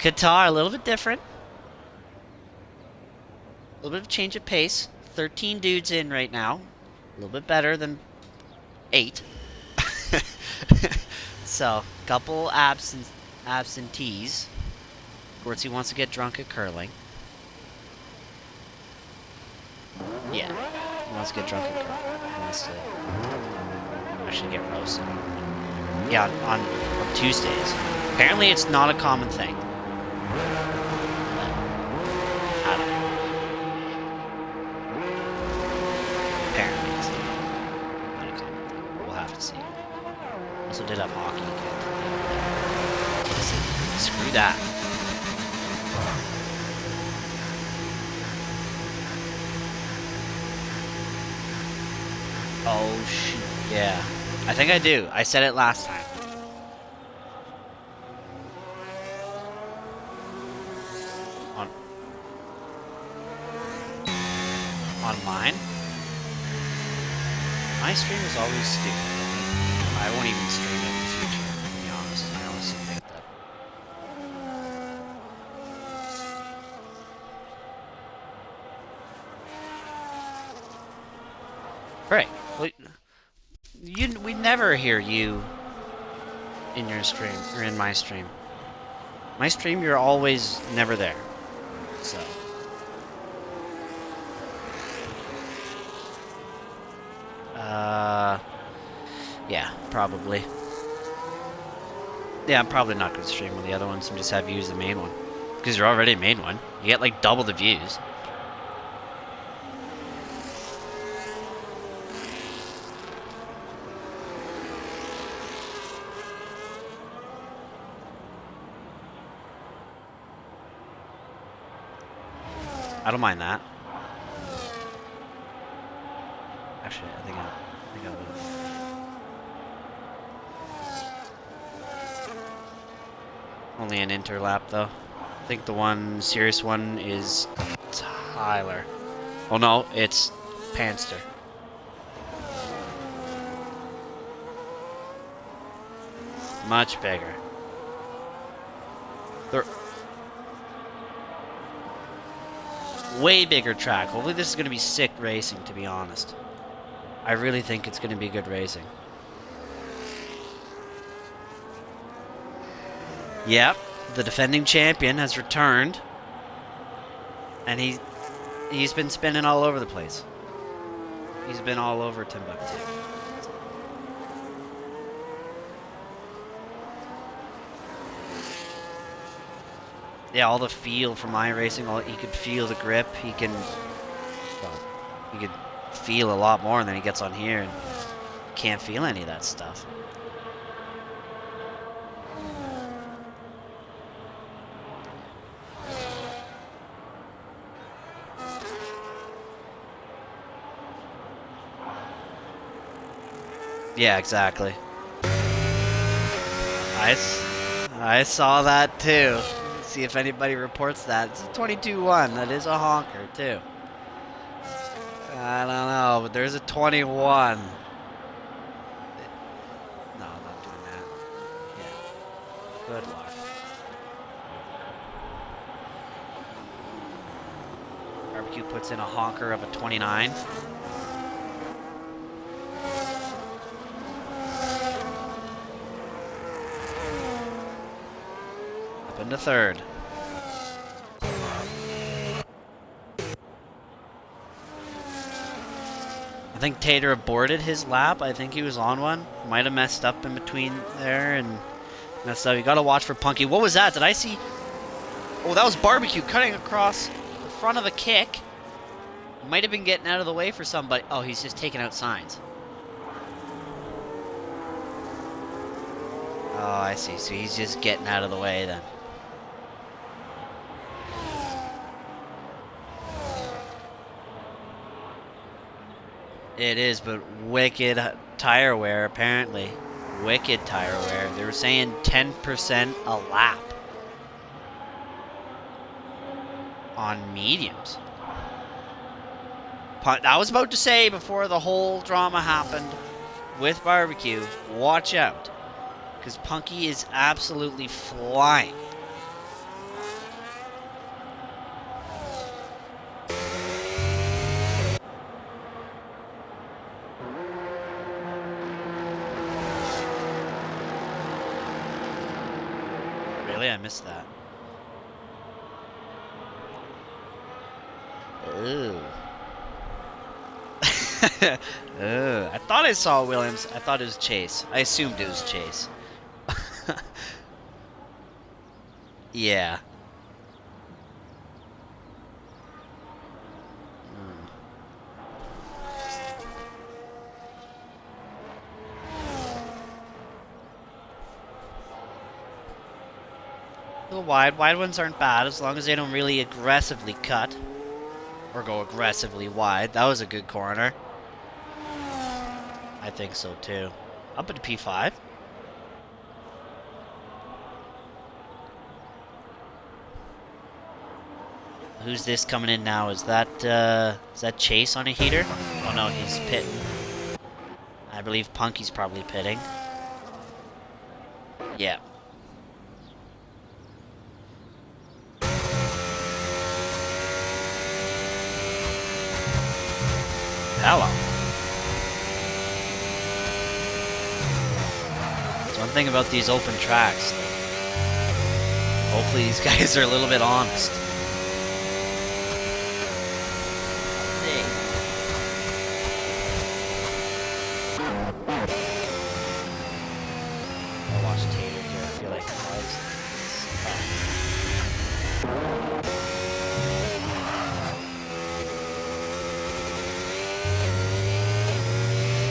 Qatar, a little bit different. A little bit of change of pace. 13 dudes in right now. A little bit better than 8. So, couple absentees. Gortzy wants to get drunk at curling. Yeah, he wants to get drunk at curling. He wants to actually get roasted. Yeah, on Tuesdays. Apparently it's not a common thing. But, I don't know. Apparently it's not a common thing. We'll have to see. Also did have hockey again. Screw that. Oh, shoot. Yeah. I think I do. I said it last time. On mine? My stream is always stupid. I won't even stream it in the future, to be honest. I honestly think that. Right. Well, we never hear you in your stream, or in my stream. My stream, you're always never there. So. Yeah, probably. Yeah, I'm probably not going to stream on the other ones and just have you use the main one. Because you're already a main one. You get like double the views. I don't mind that. Actually, I think I will. Only an interlap though. I think the one serious one is Tyler. Oh no, it's Panster. Much bigger. They're way bigger track. Hopefully this is going to be sick racing, to be honest. I really think it's going to be good racing. Yep, the defending champion has returned. And he's been spinning all over the place. He's been all over Timbuktu. Yeah, all the feel from iRacing, he could feel the grip. He could feel a lot more, and then he gets on here and can't feel any of that stuff. Yeah, exactly. I saw that too. See if anybody reports that. It's a 22-1. That is a honker too. I don't know, but there's a 21. No, I'm not doing that. Yeah. Good luck. Barbecue puts in a honker of a 29. Up into third. I think Tater aborted his lap. I think he was on one. Might have messed up in between there and messed up. You gotta watch for Punky. What was that? Did I see? Oh, that was Barbecue cutting across the front of a kick. Might have been getting out of the way for somebody. Oh, he's just taking out signs. Oh, I see. So he's just getting out of the way then. It is, but wicked tire wear, apparently. Wicked tire wear. They were saying 10% a lap on mediums. I was about to say before the whole drama happened with Barbecue, watch out. Because Punky is absolutely flying. Really? I missed that. Ooh. Ugh. I thought I saw Williams. I thought it was Chase. I assumed it was Chase. Yeah. Mm. A little wide. Wide ones aren't bad as long as they don't really aggressively cut. Or go aggressively wide. That was a good corner. I think so too. Up at P5. Who's this coming in now? Is that Chase on a heater? Oh no, he's pitting. I believe Punky's probably pitting. Yeah. Hello. That's one thing about these open tracks. Hopefully these guys are a little bit honest. I'll watch Tater here. I feel like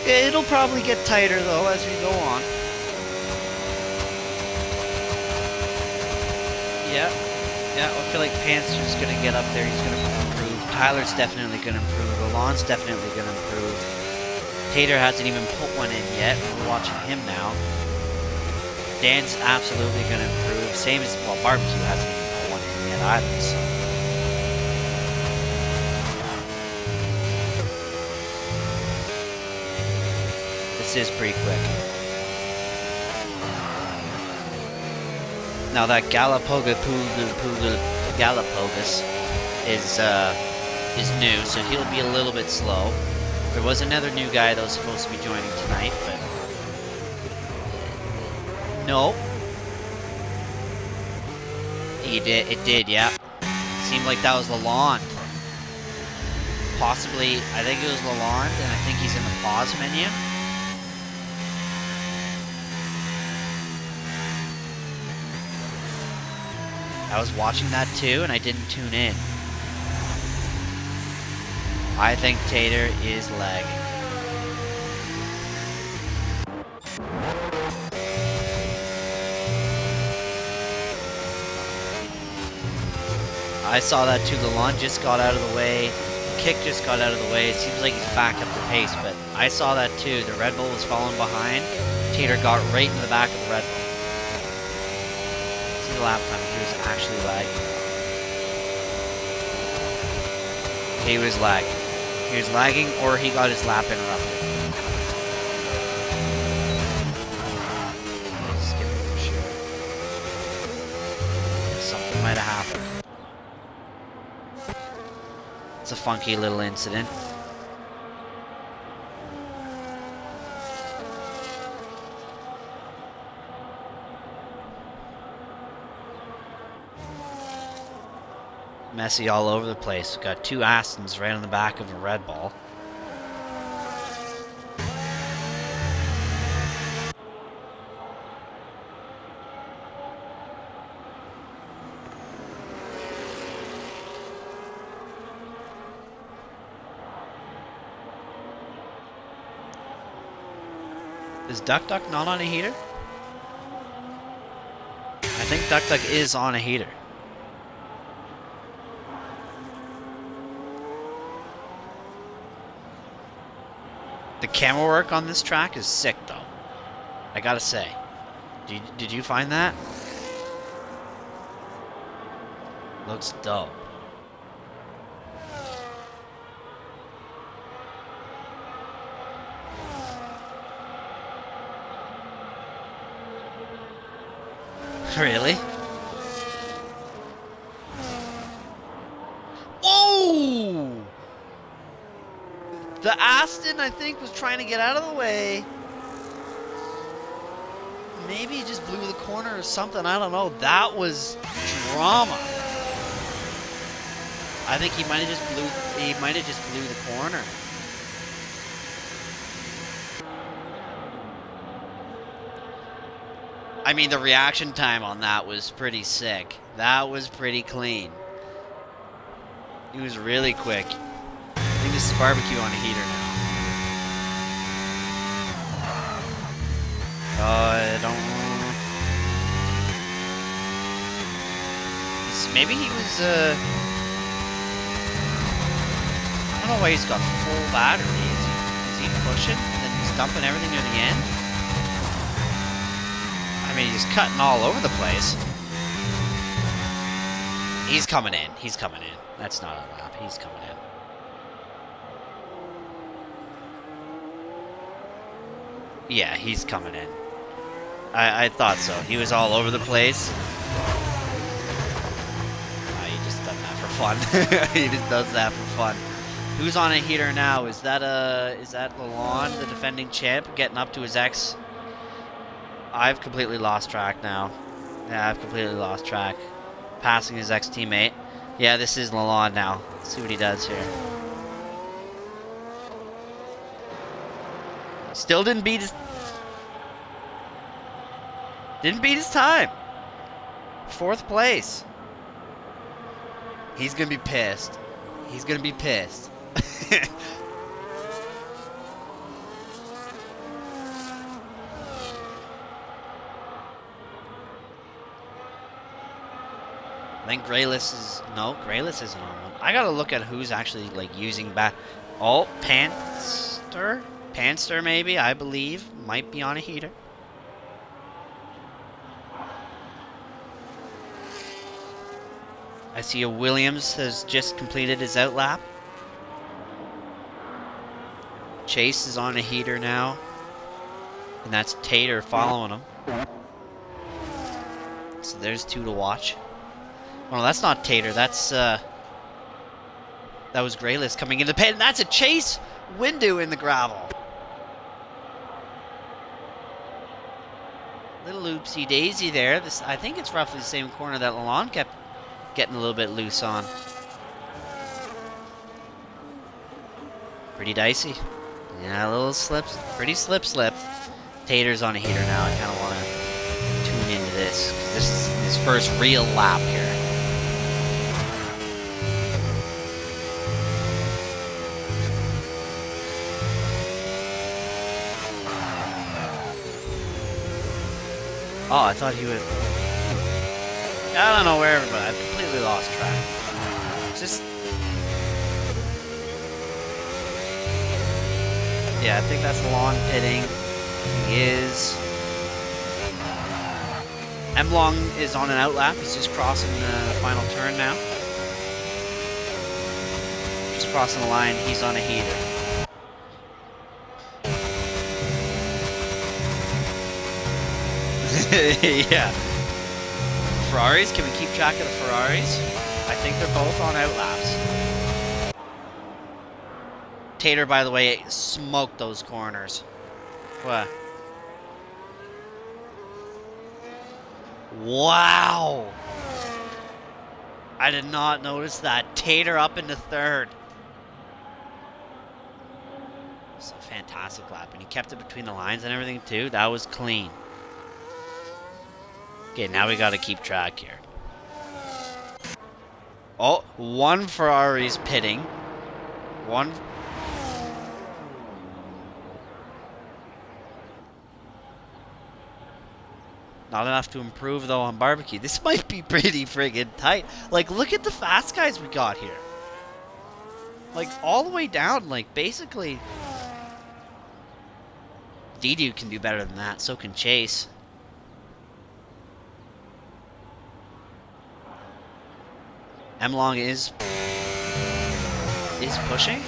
it'll probably get tighter though as we go on. Yeah, I feel like Panther's gonna get up there. He's gonna improve. Tyler's definitely gonna improve. Alon's definitely gonna improve. Tater hasn't even put one in yet. We're watching him now. Dan's absolutely gonna improve. Same as, well, Barbecue hasn't even put one in yet either, so. This is pretty quick. Now that Galapogus is new, so he'll be a little bit slow. There was another new guy that was supposed to be joining tonight, but no. It did, yeah. Seemed like that was Lalonde. Possibly, I think it was Lalonde, and I think he's in the pause menu. I was watching that too, and I didn't tune in. I think Tater is lagging. I saw that too. Lalonde just got out of the way. Kick just got out of the way. It seems like he's back up the pace, but I saw that too. The Red Bull was falling behind. Tater got right in the back of the Red Bull. See the lap time. He was actually lagging. He was lagging. He was lagging, or he got his lap interrupted. Skip it for sure. Something might have happened. It's a funky little incident. Messy all over the place. We've got two Astons right on the back of a Red Bull. Is Duck Duck not on a heater? I think Duck Duck is on a heater. The camera work on this track is sick, though. I gotta say. Did you find that? Looks dope. Really? Whoa! The Aston, I think, was trying to get out of the way. maybe he just blew the corner or something. I don't know. That was drama. I think he might have just blew the corner. I mean, the reaction time on that was pretty sick. That was pretty clean. He was really quick. I think this is barbecue on a heater now. I don't know. Maybe he was, I don't know why he's got full battery. Is he pushing and then he's dumping everything near the end? I mean, he's cutting all over the place. He's coming in. He's coming in. That's not a lap. He's coming in. Yeah, he's coming in. I thought so. He was all over the place. He just does that for fun. He just does that for fun. Who's on a heater now? Is that Lalonde, the defending champ, getting up to his ex? I've completely lost track now. Yeah, I've completely lost track. Passing his ex-teammate. Yeah, this is Lalonde now. Let's see what he does here. Still didn't beat his time. 4th place. He's gonna be pissed. He's gonna be pissed. I think Grayless isn't on one. I gotta look at who's actually like using back. Oh, Panster maybe, I believe, might be on a heater. I see a Williams has just completed his outlap. Chase is on a heater now. And that's Tater following him. So there's 2 to watch. Oh, no, that's not Tater. That's, that was Grayless coming in the pit. And that's a Chase window in the gravel. Little oopsie daisy there. I think it's roughly the same corner that Lalonde kept getting a little bit loose on. Pretty dicey. Yeah, a little slips. Pretty slip. Tater's on a heater now. I kind of want to tune into this. This is his first real lap here. Oh, I thought he would. I don't know where, but I've completely lost track. Just. Yeah, I think that's Lalonde pitting. He is. Emlong is on an outlap. He's just crossing the final turn now. Just crossing the line. He's on a heater. Yeah. Ferraris, can we keep track of the Ferraris? I think they're both on outlaps. Tater, by the way, smoked those corners. What? Wow! I did not notice that. Tater up into 3rd. It's a fantastic lap. And he kept it between the lines and everything, too. That was clean. Okay, now we gotta keep track here. Oh, 1 Ferrari's pitting. 1. Not enough to improve, though, on barbecue. This might be pretty friggin' tight. Like, look at the fast guys we got here. Like, all the way down, like, basically. D-Dude can do better than that. So can Chase. Emlong is pushing.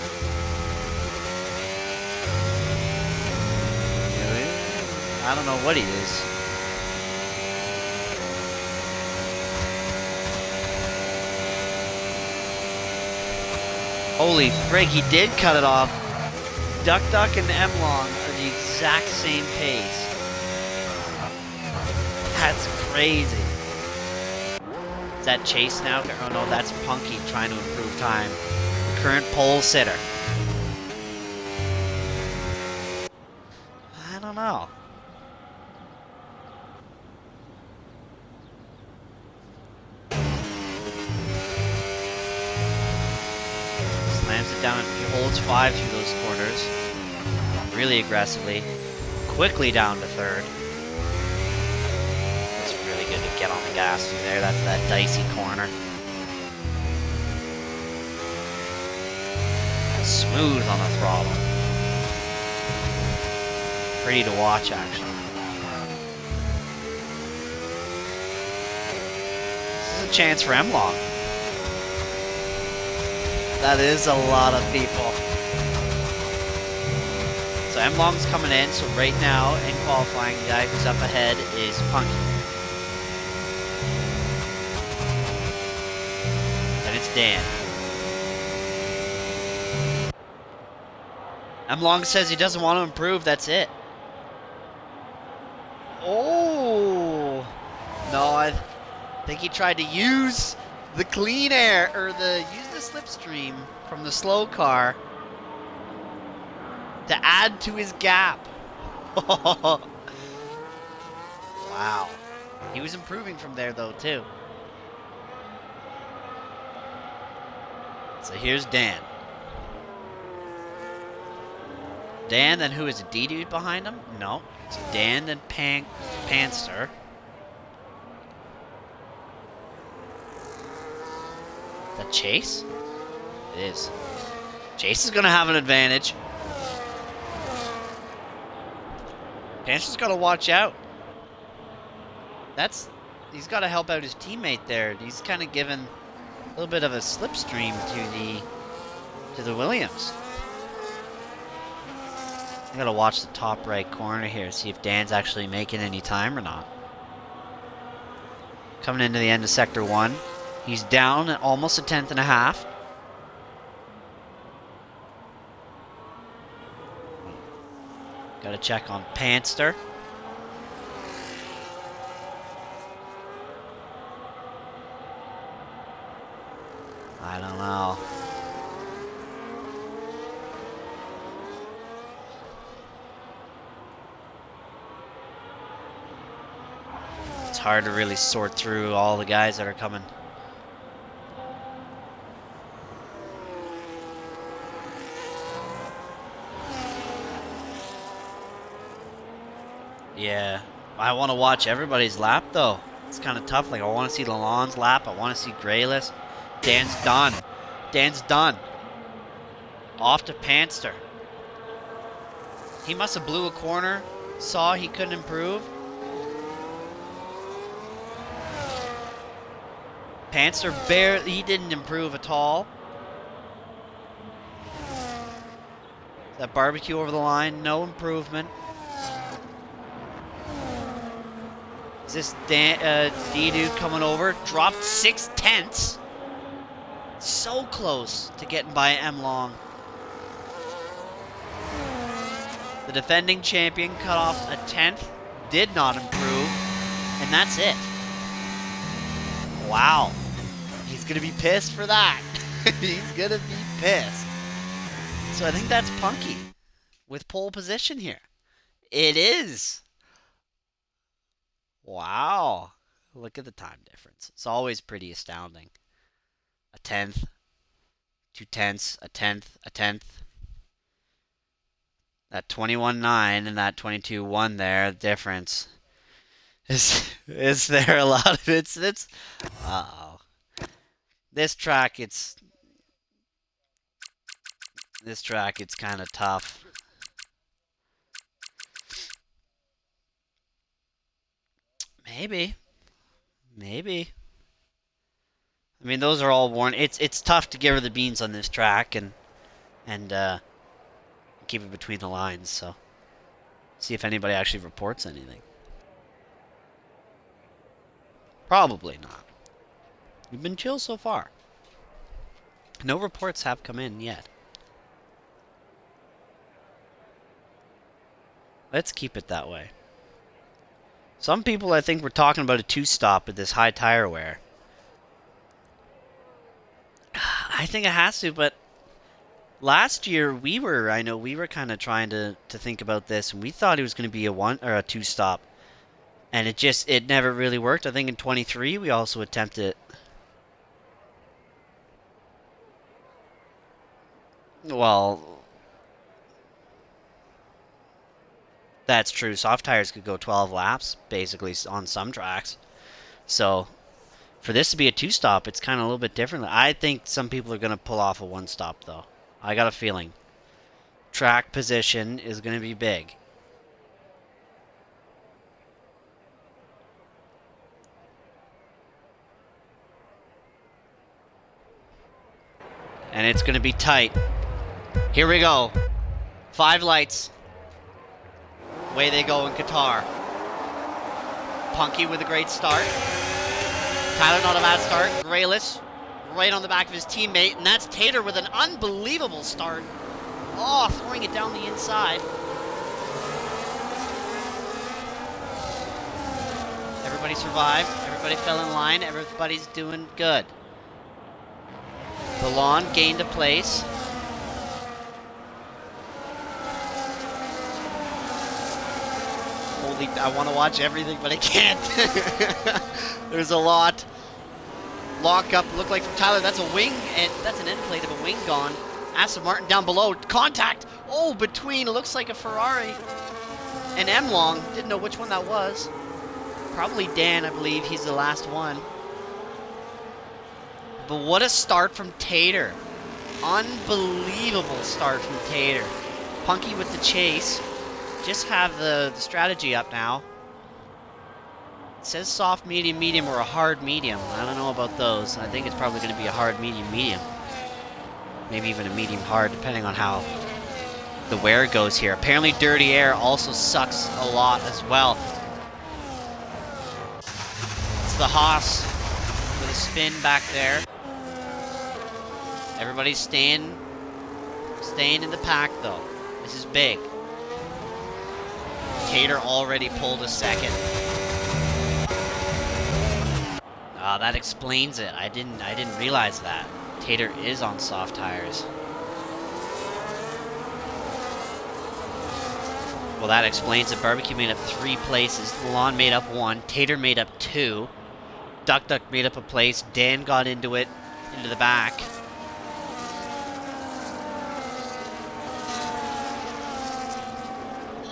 I don't know what he is. Holy frig, he did cut it off. Duck and Emlong are the exact same pace. That's crazy. Is that Chase now? Oh no, that's Punky trying to improve time. The current pole sitter. I don't know. Slams it down. He holds 5 through those corners. Really aggressively. Quickly down to 3rd. It's really good to get on the gas through there. That's that dicey corner. Smooth on the throttle. Pretty to watch, actually. This is a chance for M-Long. That is a lot of people. So M-Long's coming in, so right now, in qualifying, the guy who's up ahead is Punky. Then it's Dan. M-Long says he doesn't want to improve, that's it. Oh! No, I think he tried to use the clean air, or use the slipstream from the slow car to add to his gap. Wow. He was improving from there, though, too. So here's Dan. Dan, then who is it? D-Dude behind him? No. It's Dan, then Panster. Is that Chase? It is. Chase is going to have an advantage. Panster's got to watch out. He's got to help out his teammate there. He's kind of given a little bit of a slipstream to the Williams. I gotta watch the top right corner here, see if Dan's actually making any time or not. Coming into the end of Sector 1. He's down at almost a 10th and a half. Gotta check on Panster. I don't know. It's hard to really sort through all the guys that are coming. Yeah, I want to watch everybody's lap though. It's kind of tough. Like, I want to see Lalonde's lap. I want to see Grayless. Dan's done. Dan's done. Off to Panster. He must have blew a corner. Saw he couldn't improve. Panster he didn't improve at all. That barbecue over the line, no improvement. Is this D-Dude coming over? Dropped 6/10. So close to getting by M-Long. The defending champion cut off a 10th. Did not improve. And that's it. Wow. He's going to be pissed for that. He's going to be pissed. So I think that's Punky with pole position here. It is. Wow. Look at the time difference. It's always pretty astounding. A 10th, 2/10, a 10th, a 10th. That 21.9 and that 22.1 there, the difference. Is there a lot of it's uh-oh. This track it's kind of tough. Maybe. I mean, those are all worn. It's tough to give her the beans on this track and keep it between the lines. So, see if anybody actually reports anything. Probably not. We've been chill so far. No reports have come in yet. Let's keep it that way. Some people, I think, were talking about a two-stop with this high tire wear. I think it has to, but last year I know we were kind of trying to think about this, and we thought it was going to be a one or a two-stop, and it never really worked. I think in 23 we also attempted it. Well, that's true. Soft tires could go 12 laps, basically, on some tracks. So, for this to be a two-stop, it's kind of a little bit different. I think some people are going to pull off a one-stop, though. I got a feeling. Track position is going to be big. And it's going to be tight. Here we go. 5 lights. Away they go in Qatar. Punky with a great start. Tyler not a bad start. Grayless right on the back of his teammate. And that's Tater with an unbelievable start. Oh, throwing it down the inside. Everybody survived. Everybody fell in line. Everybody's doing good. The lawn gained a place. Holy, I want to watch everything, but I can't. There's a lot. Lock up, look like from Tyler. That's a wing, and that's an end plate of a wing gone. Aston Martin down below. Contact. Oh, between. It looks like a Ferrari and M Long. Didn't know which one that was. Probably Dan, I believe. He's the last one. But what a start from Tater. Unbelievable start from Tater. Punky with the chase. Just have the strategy up now. It says soft, medium, medium, or a hard medium. I don't know about those. I think it's probably going to be a hard, medium, medium. Maybe even a medium hard, depending on how the wear goes here. Apparently dirty air also sucks a lot as well. It's the Haas with a spin back there. Everybody's staying in the pack though. This is big. Tater already pulled a second. That explains it. I didn't realize that. Tater is on soft tires. Well, that explains it. Barbecue made up 3 places. Lawn made up 1. Tater made up 2. Duck Duck made up a place. Dan got into the back.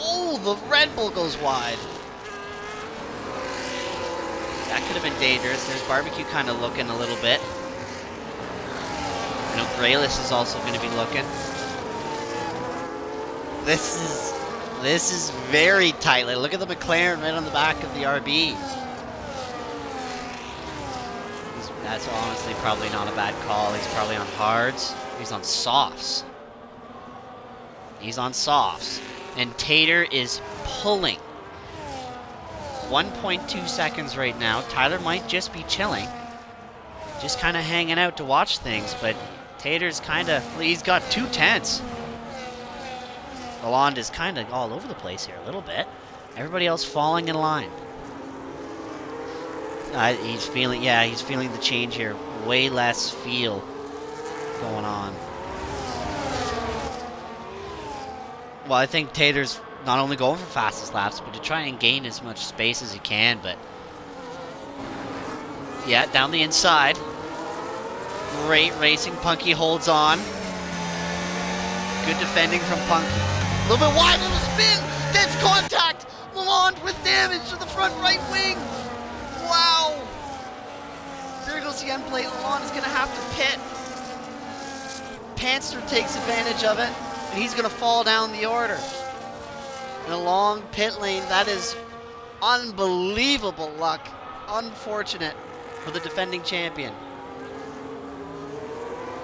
Oh, the Red Bull goes wide. That could have been dangerous. There's Barbecue kind of looking a little bit. I know Grayless is also going to be looking. This is very tight. Like, look at the McLaren right on the back of the RB. That's honestly probably not a bad call. He's probably on hards. He's on softs. He's on softs. And Tater is pulling. 1.2 seconds right now. Tyler might just be chilling. Just kind of hanging out to watch things, but Tater's kind of... He's got 2 tenths. Lalonde is kind of all over the place here a little bit. Everybody else falling in line. He's feeling the change here. Way less feel going on. Well, I think Tater's not only going for fastest laps, but to try and gain as much space as he can, but... Yeah, down the inside. Great racing. Punky holds on. Good defending from Punky. A little bit wide, little spin. That's contact. Lalonde with damage to the front right wing. Wow. There goes the end plate. Lalonde is going to have to pit. Panster takes advantage of it, and he's going to fall down the order. In a long pit lane, that is unbelievable luck. Unfortunate for the defending champion.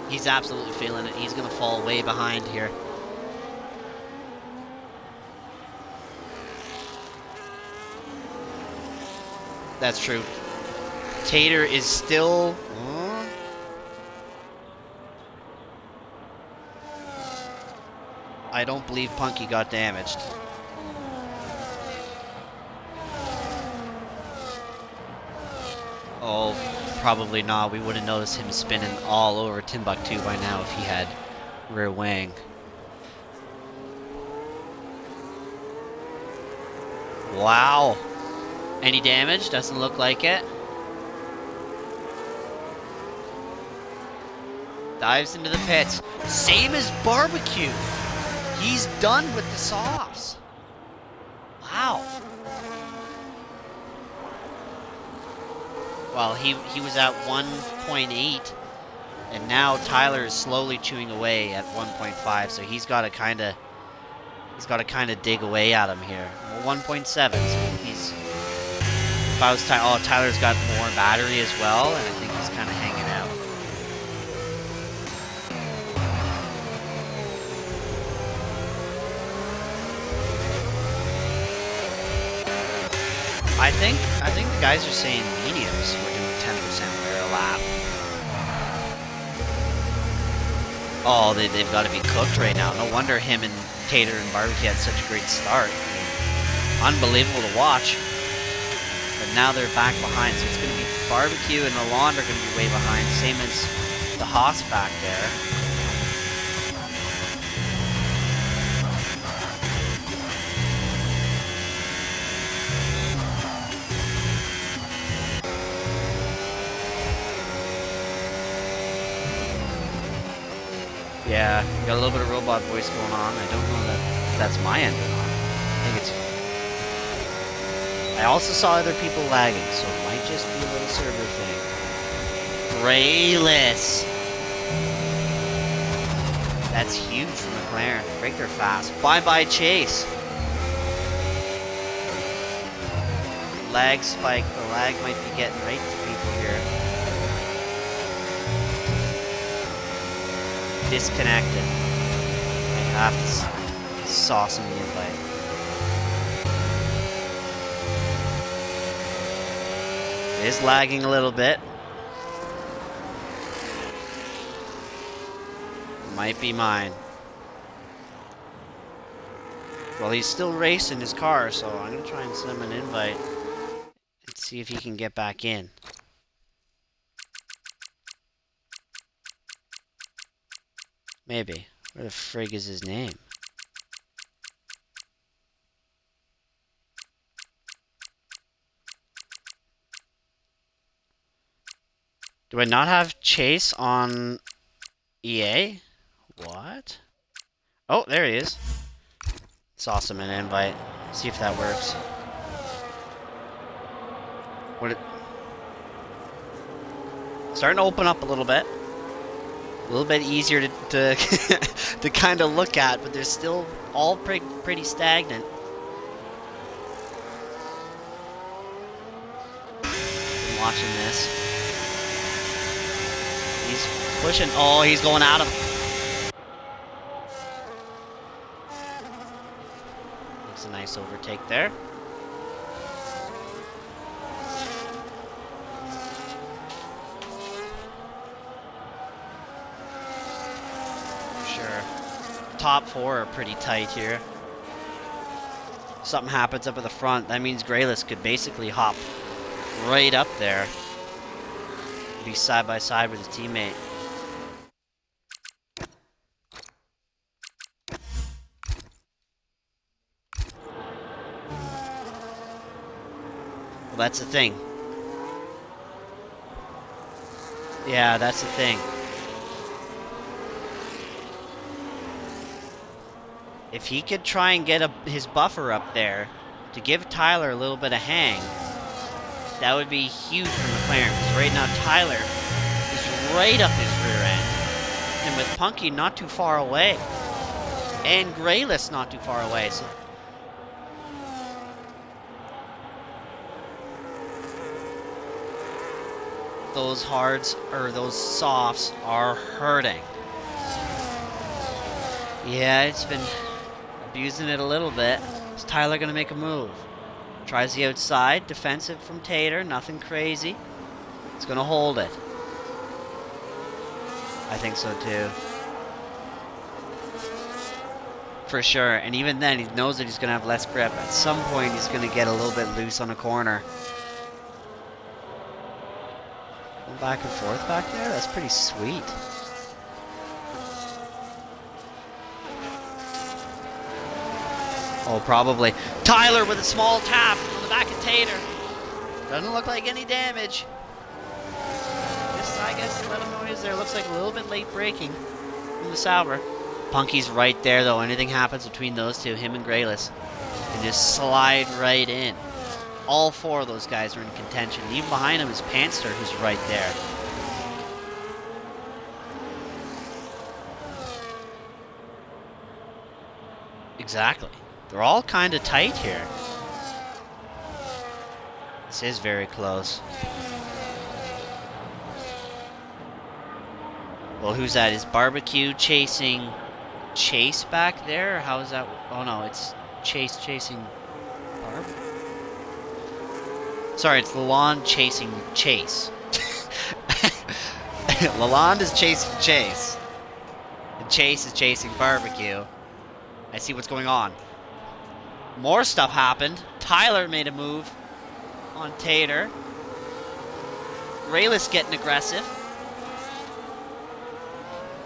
He's absolutely feeling it. He's going to fall way behind here. That's true. Tater is still... I don't believe Punky got damaged. Oh, probably not. We would have noticed him spinning all over Timbuktu by now if he had rear wing. Wow. Any damage? Doesn't look like it. Dives into the pits. Same as barbecue. He's done with the sauce. Wow. Well, he was at 1.8, and now Tyler is slowly chewing away at 1.5. So he's got to kind of dig away at him here. Well, 1.7. So he's. If I was Tyler's got more battery as well, and I think he's kind of hanging out. I think the guys are saying mediums. We're doing 10% wear a lap. Oh, they've got to be cooked right now. No wonder him and Tater and Barbecue had such a great start. I mean, unbelievable to watch. But now they're back behind, so it's going to be Barbecue and Lalonde are going to be way behind. Same as the Haas back there. Yeah, got a little bit of robot voice going on. I don't know if that's my end or not. I think it's... I also saw other people lagging, so it might just be a little server thing. Grayless! That's huge for McLaren. Breaker fast. Bye-bye Chase! Lag spike. The lag might be getting right to people here. Disconnected. I have to sauce in the invite. It is lagging a little bit. Might be mine. Well, he's still racing his car, so I'm gonna try and send him an invite and see if he can get back in. Maybe. Where the frig is his name? Do I not have Chase on EA? What? Oh, there he is. Sauce him an invite. See if that works. What it... Starting to open up a little bit. A little bit easier to to kind of look at, but they're still all pretty stagnant. I'm watching this. He's pushing. Oh, he's going at him. Makes a nice overtake there. Top four are pretty tight here. Something happens up at the front, that means Grayless could basically hop right up there. Be side by side with his teammate. Well, that's the thing. Yeah, that's the thing. If he could try and get his buffer up there to give Tyler a little bit of hang, that would be huge for McLaren. Because right now Tyler is right up his rear end. And with Punky not too far away. And Grayless not too far away. So those hards, or those softs, are hurting. Yeah, it's been abusing it a little bit. Is Tyler gonna make a move? Tries the outside, defensive from Tater, nothing crazy. It's gonna hold it. I think so too. For sure, and even then he knows that he's gonna have less grip. At some point he's gonna get a little bit loose on a corner. back and forth back there? That's pretty sweet. Oh, probably. Tyler with a small tap on the back of Tater. Doesn't look like any damage. Just, I guess, little noise there. Looks like a little bit late braking from the Sauber. Punky's right there, though. Anything happens between those two, him and Grayless, and just slide right in. All four of those guys are in contention. Even behind him is Panster, who's right there. Exactly. They're all kind of tight here. This is very close. Well, who's that? Is Barbecue chasing Chase back there? Or how is that? Oh no, it's Chase chasing Barb? Sorry, it's Lalonde chasing Chase. Lalonde is chasing Chase. And Chase is chasing Barbecue. I see what's going on. More stuff happened. Tyler made a move on Tater. Grayless getting aggressive.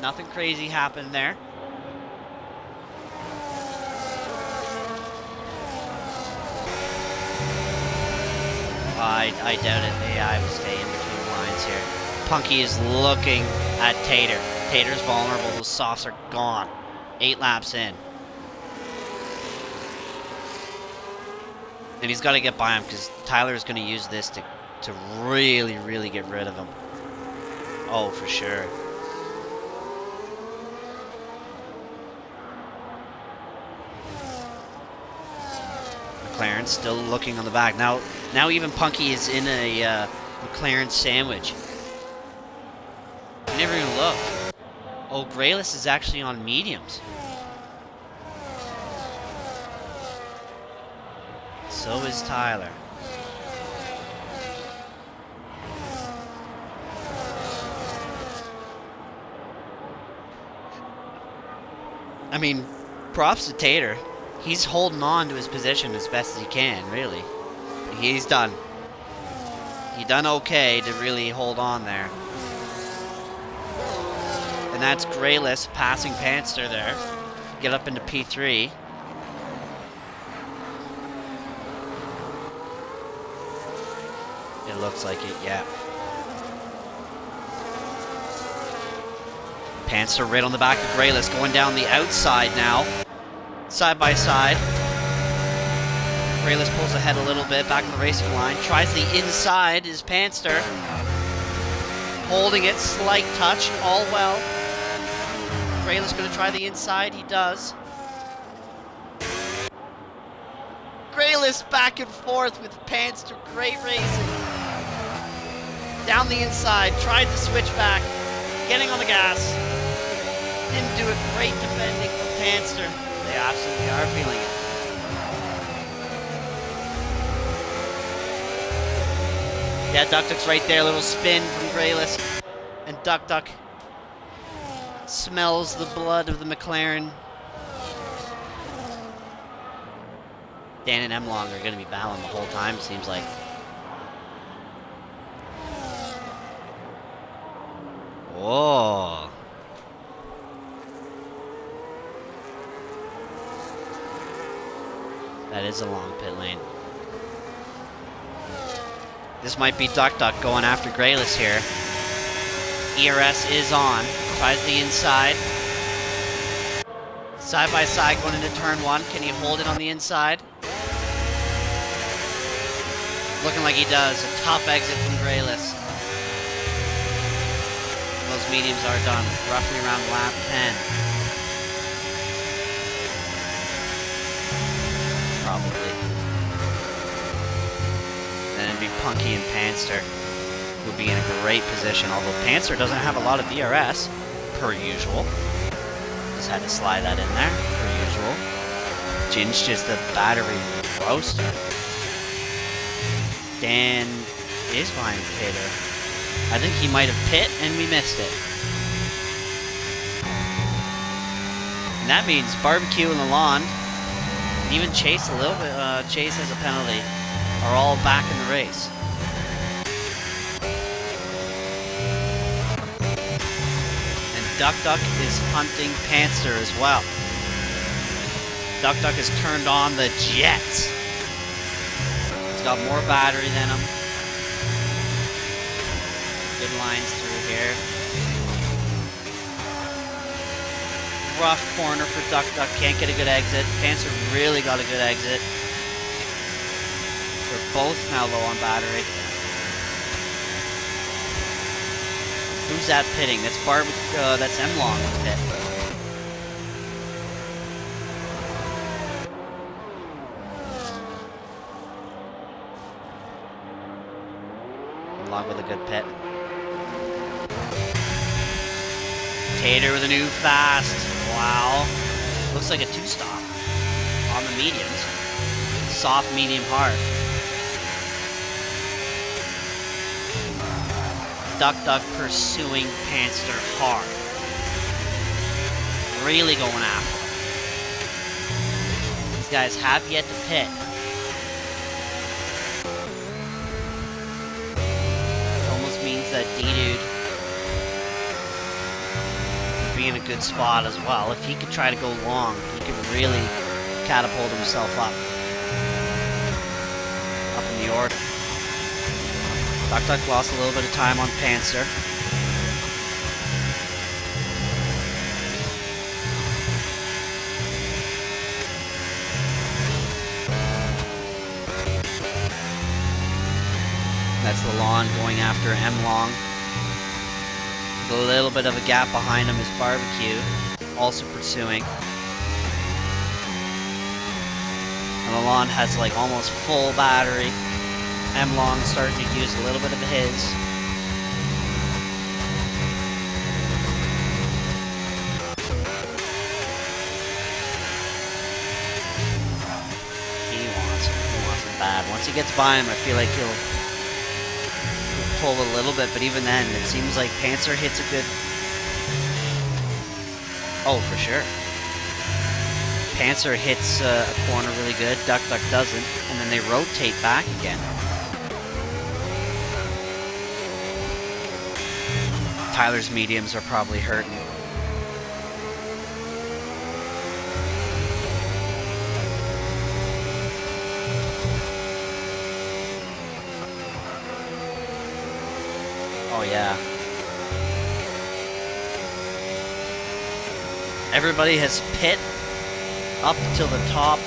Nothing crazy happened there. I doubt it. The AI will stay in between lines here. Punky is looking at Tater. Tater's vulnerable. Those softs are gone. 8 laps in. And he's got to get by him because Tyler is going to use this to really, really get rid of him. Oh, for sure. McLaren still looking on the back. Now even Punky is in a McLaren sandwich. I never even looked. Oh, Grayless is actually on mediums. So is Tyler. I mean, props to Tater. He's holding on to his position as best as he can, really. He's done. He done okay to really hold on there. And that's Grayless passing Panster there. Get up into P3. It looks like it, yeah. Panster right on the back of Grayless, going down the outside now. Side by side. Grayless pulls ahead a little bit, back on the racing line. Tries the inside, is Panster. Holding it, slight touch, all well. Grayless going to try the inside, he does. Grayless back and forth with Panster, great racing. Down the inside, tried to switch back, getting on the gas. Didn't do it, great defending from Panster. They absolutely are feeling it. Yeah, Duck Duck's right there, little spin from Grayless. And Duck Duck smells the blood of the McLaren. Dan and Emlong are going to be battling the whole time, seems like. Whoa. That is a long pit lane. This might be Duck Duck going after Grayless here. ERS is on. Tries the inside. Side by side going into turn 1. Can he hold it on the inside? Looking like he does. A tough exit from Grayless. Those mediums are done. Roughly around lap 10. Probably. Then it'd be Punky and Panster, who would be in a great position, although Panster doesn't have a lot of DRS, per usual. Just had to slide that in there, per usual. Gin's just a battery roaster. Dan is behind Tater. I think he might have pit, and we missed it. And that means Barbecue and Lalonde, even Chase a little bit, Chase has a penalty, are all back in the race. Duck Duck is hunting Panzer as well. Duck Duck has turned on the jets. He's got more battery than him. Good lines through here. Rough corner for Duck Duck. Can't get a good exit. Panzer really got a good exit. They're both now low on battery. Who's that pitting? That's that's M-Long in the pit. Along with a good pit. Tater with a new fast. Wow. Looks like a two-stop on the mediums. Soft, medium, hard. Duck Duck pursuing Panzer hard. Really going after him. These guys have yet to pit. It almost means that D-Dude would be in a good spot as well. If he could try to go long, he could really catapult himself up in the order. Duck Duck lost a little bit of time on Panzer. That's Lalonde going after M-Long. A little bit of a gap behind him is Barbecue, also pursuing. And Lalonde has like almost full battery. M-Long starting to use a little bit of his. He wants him bad. Once he gets by him, I feel like he'll pull a little bit, but even then, it seems like Panzer hits a good... Oh, for sure. Panzer hits a corner really good, Duck Duck doesn't, and then they rotate back again. Tyler's mediums are probably hurting. Oh yeah. Everybody has pit up till the top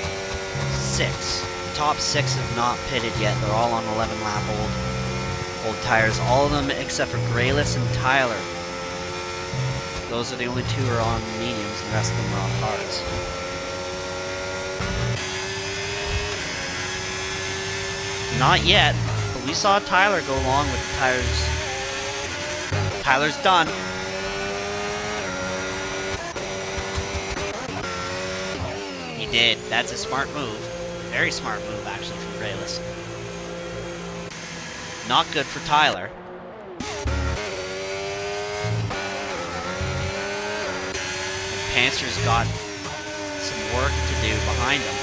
6. The top 6 have not pitted yet. They're all on 11 lap old tires. All of them except for Grayless and Tyler. Those are the only two who are on mediums, and the rest of them are on hards. Not yet, but we saw Tyler go long with the tires. Tyler's done. He did. That's a smart move. Very smart move, actually, from Grayless. Not good for Tyler. And Panzer's got some work to do behind him.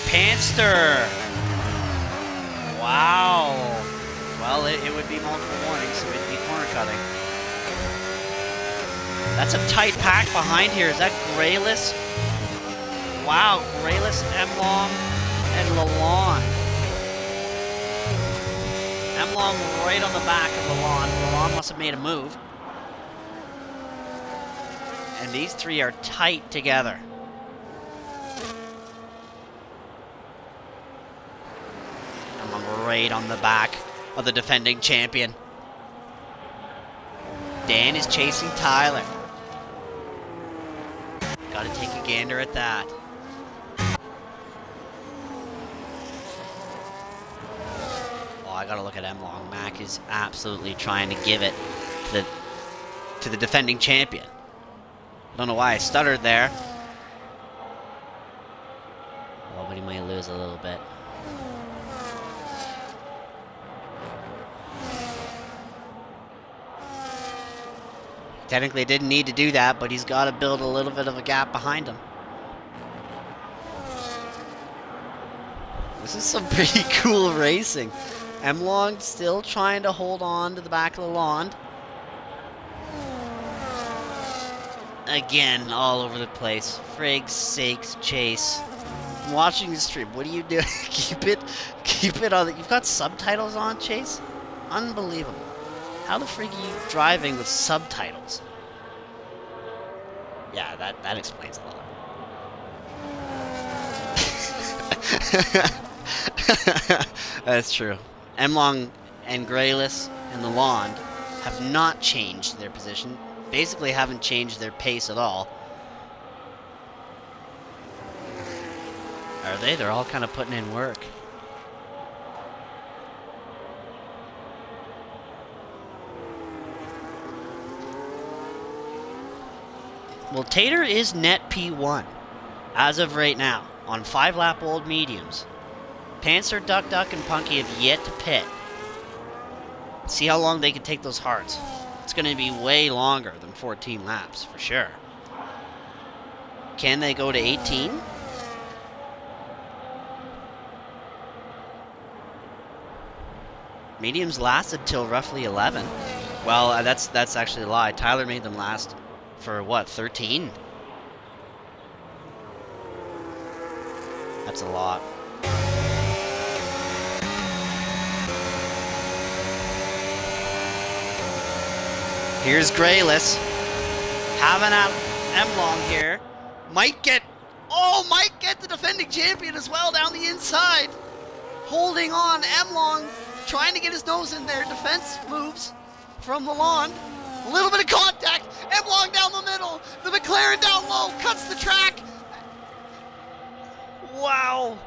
Panzer! Wow! Well, it would be multiple warnings, so it'd be corner cutting. That's a tight pack behind here. Is that Grayless? Wow, Grayless, M-Long, and Lalonde. M-Long right on the back of Lalonde. Lalonde must have made a move. And these three are tight together. M-Long right on the back of the defending champion. Dan is chasing Tyler. Gotta take a gander at that. Oh, I gotta look at M-Long. Mac is absolutely trying to give it to the defending champion. I don't know why I stuttered there. Oh, but he might lose a little bit. Technically didn't need to do that, but he's got to build a little bit of a gap behind him. This is some pretty cool racing. M-Long still trying to hold on to the back of Lalonde. Again, all over the place. Frig's sakes, Chase. I'm watching the stream. What are you doing? keep it on. You've got subtitles on, Chase? Unbelievable. How the frig are you driving with subtitles? Yeah, that explains a lot. That's true. M-Long and Grayless and Lalonde have not changed their position. Basically haven't changed their pace at all. Are they? They're all kind of putting in work. Well, Tater is net P1 as of right now on 5-lap-old mediums. Panzer, Duck, and Punky have yet to pit. See how long they can take those hards. It's going to be way longer than 14 laps, for sure. Can they go to 18? Mediums lasted till roughly 11. Well, that's actually a lie. Tyler made them last for what, 13? That's a lot. Here's Grayless. Having at M-Long here. Might get the defending champion as well down the inside. Holding on, M-Long trying to get his nose in there. Defense moves from Lalonde. A little bit of contact. M-Long down the middle. The McLaren down low. Cuts the track. Wow.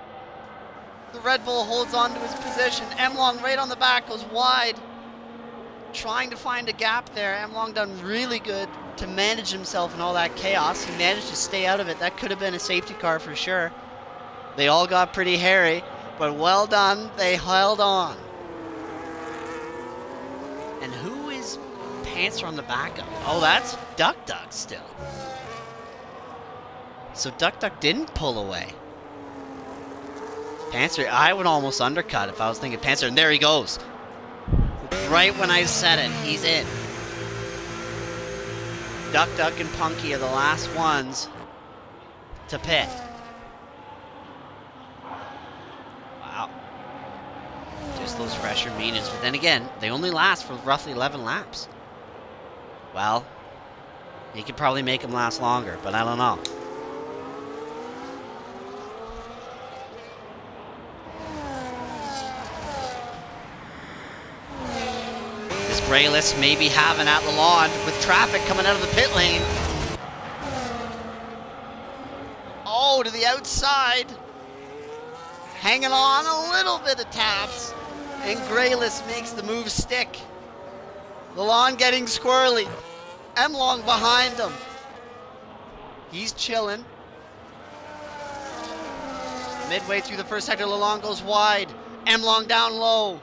The Red Bull holds on to his position. M-Long right on the back goes wide. Trying to find a gap there. M-Long done really good to manage himself in all that chaos. He managed to stay out of it. That could have been a safety car for sure. They all got pretty hairy, but well done. They held on. And who is Panzer on the back of? Oh, that's Duck still. So Duck didn't pull away. Panzer, I would almost undercut if I was thinking Panzer, and there he goes. Right when I said it, he's in. Duck and Punky are the last ones to pit. Wow. Just those fresher mediums. But then again, they only last for roughly 11 laps. Well, you could probably make them last longer, but I don't know. Grayless maybe having at Lalonde with traffic coming out of the pit lane. Oh, to the outside. Hanging on a little bit of taps. And Grayless makes the move stick. Lalonde getting squirrely. M-Long behind him. He's chilling. Midway through the first sector, Lalonde goes wide. M-Long down low.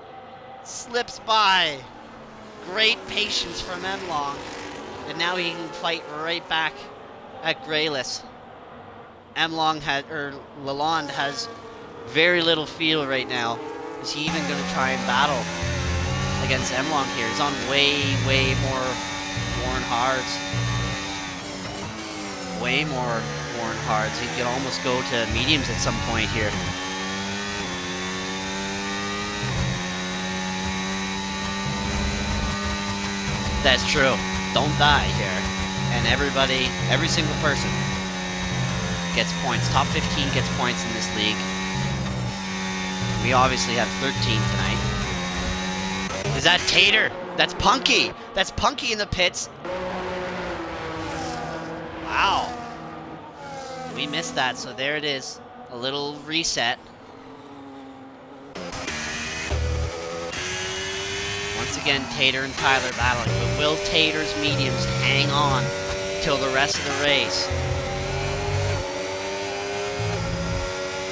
Slips by. Great patience from M-Long, and now he can fight right back at Grayless. Lalonde has very little feel right now. Is he even going to try and battle against M-Long here? He's on way more worn hards. Way more worn hards. He could almost go to mediums at some point here. That's true. Don't die here. And every single person gets points. Top 15 gets points in this league. We obviously have 13 tonight. Is that Tater? That's Punky. That's Punky in the pits. Wow. We missed that, so there it is. A little reset. Once again, Tater and Tyler battling, but will Tater's mediums hang on till the rest of the race?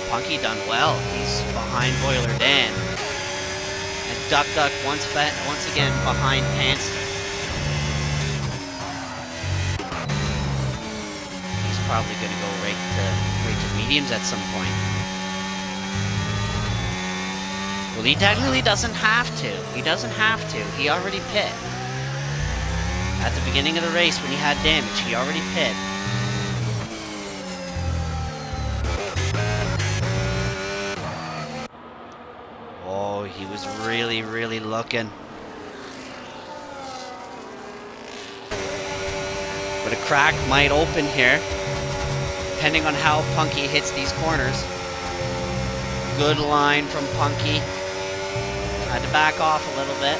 Punky done well. He's behind Boiler Dan. And Duck once again behind Panzer. probably going to go right to mediums at some point. Well, he technically doesn't have to. He doesn't have to. He already pit. At the beginning of the race when he had damage, he already pit. Oh, he was really, really looking. But a crack might open here, depending on how Punky hits these corners. Good line from Punky. Had to back off a little bit.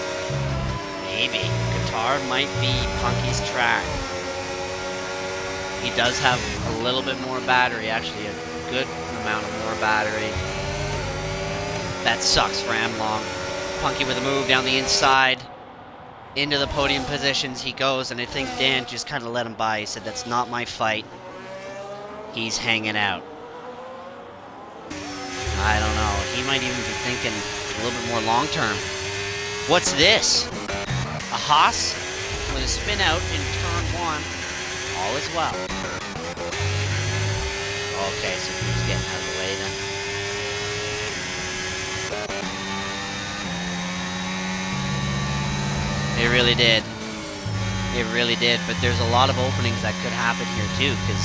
Maybe. Qatar might be Punky's track. He does have a little bit more battery, actually a good amount of more battery. That sucks for Emlong. Punky with a move down the inside. Into the podium positions he goes, and I think Dan just kind of let him by. He said, that's not my fight. He's hanging out. I don't know. He might even be thinking a little bit more long term. What's this? A Haas with a spin out in turn 1. All is well. Okay, so he's getting out of the way then. It really did. It really did, but there's a lot of openings that could happen here too, because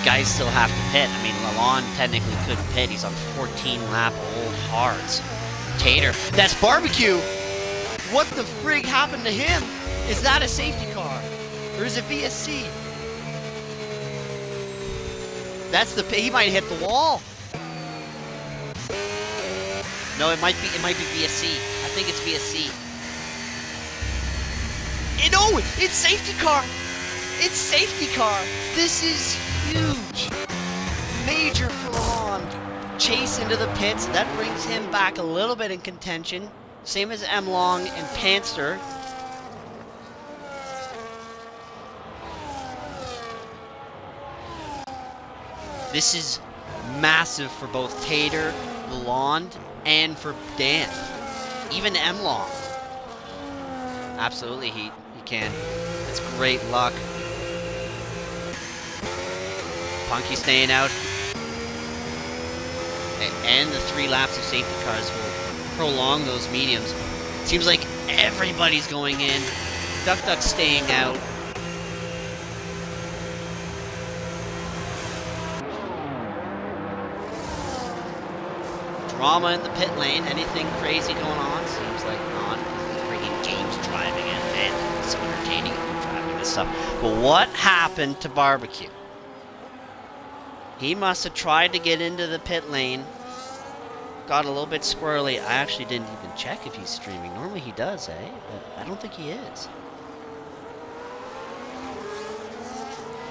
guys still have to pit. I mean, Lalonde technically couldn't pit. He's on 14-lap old hards. Tater. That's Barbecue! What the frig happened to him? Is that a safety car? Or is it VSC? That's the... He might hit the wall. No, it might be VSC. I think it's VSC. No, it's safety car. It's safety car. This is huge. Major for Lalonde. Chase into the pits. That brings him back a little bit in contention. Same as Emlong and Panster. This is massive for both Tater, Lalonde, and for Dan. Even Emlong. Absolutely, he can. That's great luck. Punky staying out. And the 3 laps of safety cars will prolong those mediums. Seems like everybody's going in. Duck Duck staying out. Drama in the pit lane. Anything crazy going on? Seems like not. Freaking James driving it. Man, it's so entertaining driving this stuff. But what happened to Barbecue? He must have tried to get into the pit lane. Got a little bit squirrely. I actually didn't even check if he's streaming. Normally he does, eh? But I don't think he is.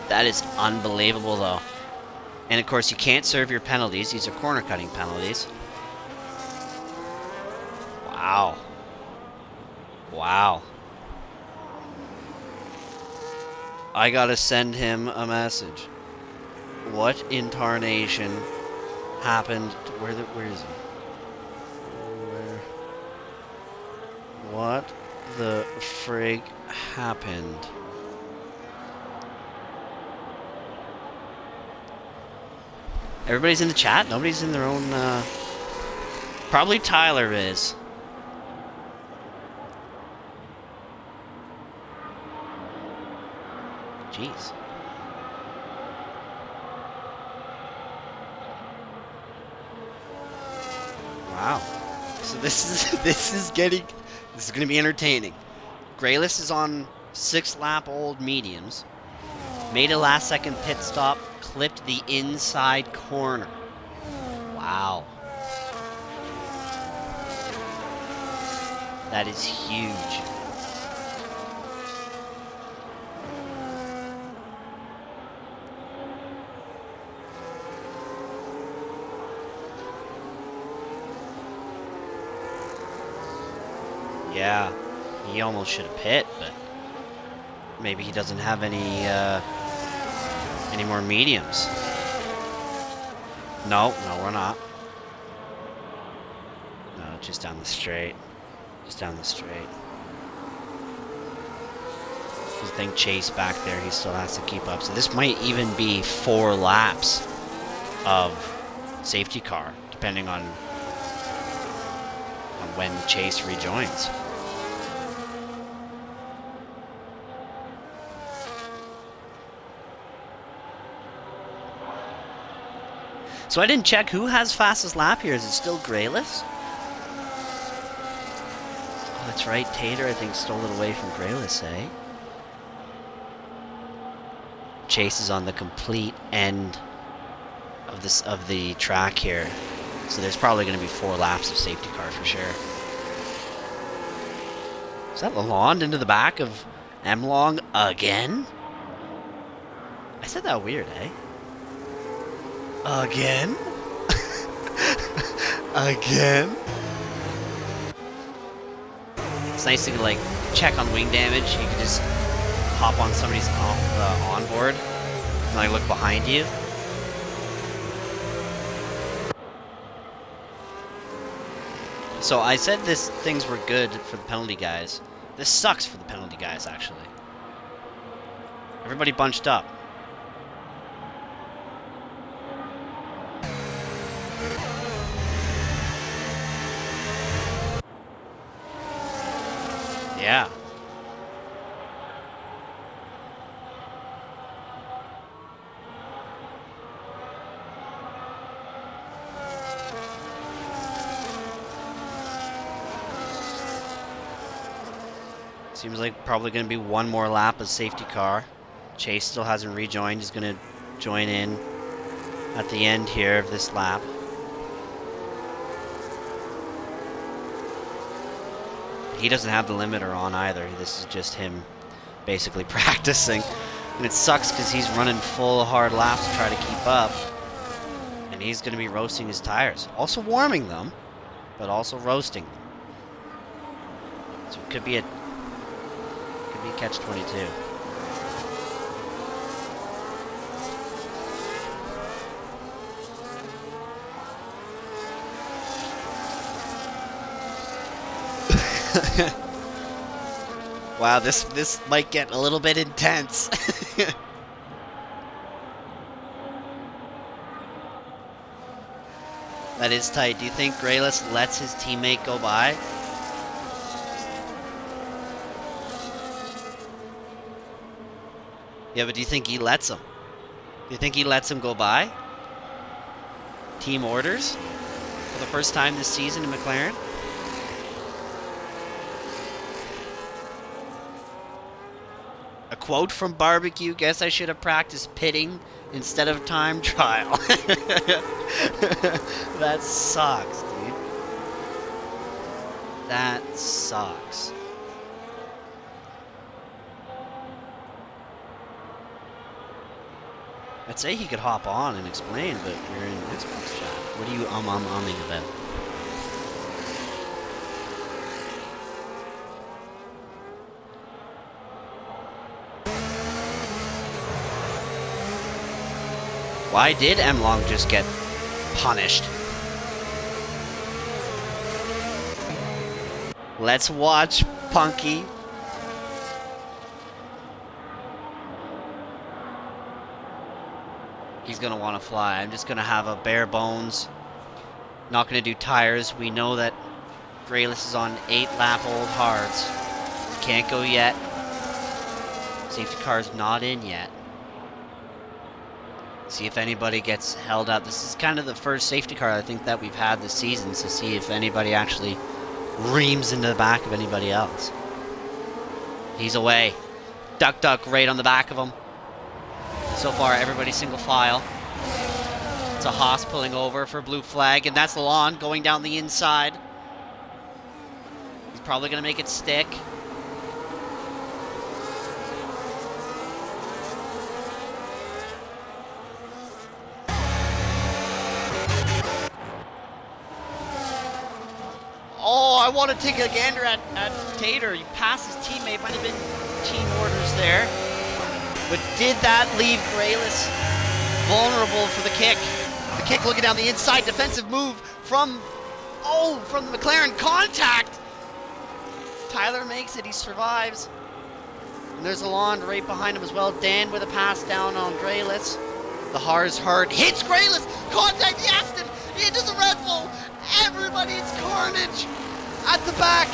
That is unbelievable, though. And of course, you can't serve your penalties. These are corner cutting penalties. Wow. Wow. I gotta send him a message. What in tarnation happened to, where is he? What the frig happened? Everybody's in the chat? Nobody's in their own, probably Tyler is. Jeez. Wow. So this is gonna be entertaining. Grayless is on 6-lap-old mediums. Made a last-second pit stop. Clipped the inside corner. Wow. That is huge. Yeah, he almost should have pit, but maybe he doesn't have any more mediums. No, we're not. No, just down the straight. Just down the straight. I think Chase back there, he still has to keep up. So this might even be 4 laps of safety car, depending on when Chase rejoins. So I didn't check who has fastest lap here. Is it still Grayless? Oh, that's right. Tater, I think, stole it away from Grayless, eh? Chase is on the complete end of the track here. So there's probably going to be 4 laps of safety car for sure. Is that Lalonde into the back of M-Long again? I said that weird, eh? Again? Again? It's nice to like check on wing damage. You can just hop on somebody's onboard and like look behind you. So I said things were good for the penalty guys. This sucks for the penalty guys, actually. Everybody bunched up. Yeah. Seems like probably going to be one more lap of safety car. Chase still hasn't rejoined. He's going to join in at the end here of this lap. He doesn't have the limiter on either. This is just him basically practicing. And it sucks because he's running full hard laps to try to keep up. And he's going to be roasting his tires. Also warming them, but also roasting them. So it could be catch-22. Wow, this might get a little bit intense. That is tight. Do you think Grayless lets his teammate go by? Yeah, but do you think he lets him? Do you think he lets him go by? Team orders? For the first time this season in McLaren? A quote from Barbecue, guess I should have practiced pitting instead of time trial. That sucks, dude. That sucks. I'd say he could hop on and explain, but we're in Xbox chat. What are you umming about? Why did M-Long just get punished? Let's watch Punky. He's going to want to fly. I'm just going to have a bare bones. Not going to do tires. We know that Grayless is on 8-lap-old hards. Can't go yet. Safety car's not in yet. See if anybody gets held up. This is kind of the first safety car I think that we've had this season, so see if anybody actually reams into the back of anybody else. He's away. Duck right on the back of him. So far, everybody's single file. It's a Haas pulling over for blue flag, and that's Lalonde going down the inside. He's probably going to make it stick. Oh, I want to take a gander at Tater. He passed his teammate. Might have been team orders there. But did that leave Grayless vulnerable for the kick? The kick looking down the inside. Defensive move from the McLaren. Contact! Tyler makes it. He survives. And there's Alon right behind him as well. Dan with a pass down on Graylis. The Haar's hard. Hits Graylis! Contact the Aston! Into the Red Bull! Everybody, it's carnage! At the back,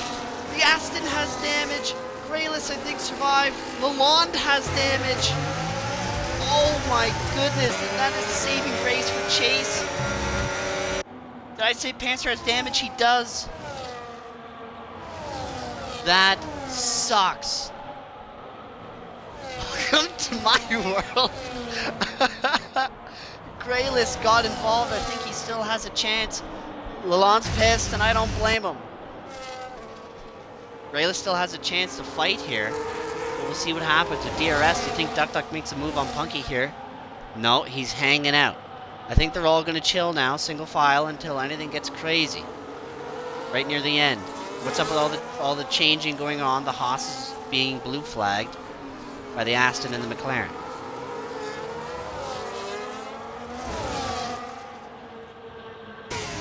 the Aston has damage. Graylis, I think, survived. Lalonde has damage. Oh my goodness, and that is a saving grace for Chase. Did I say Panzer has damage? He does. That sucks. Welcome to my world. Graylis got involved. I think he still has a chance. Lalonde's pissed, and I don't blame him. Graylis still has a chance to fight here. But we'll see what happens with DRS. Do you think Duck Duck makes a move on Punky here? No, he's hanging out. I think they're all going to chill now, single file, until anything gets crazy. Right near the end. What's up with all the changing going on? The Haas is being blue flagged by the Aston and the McLaren.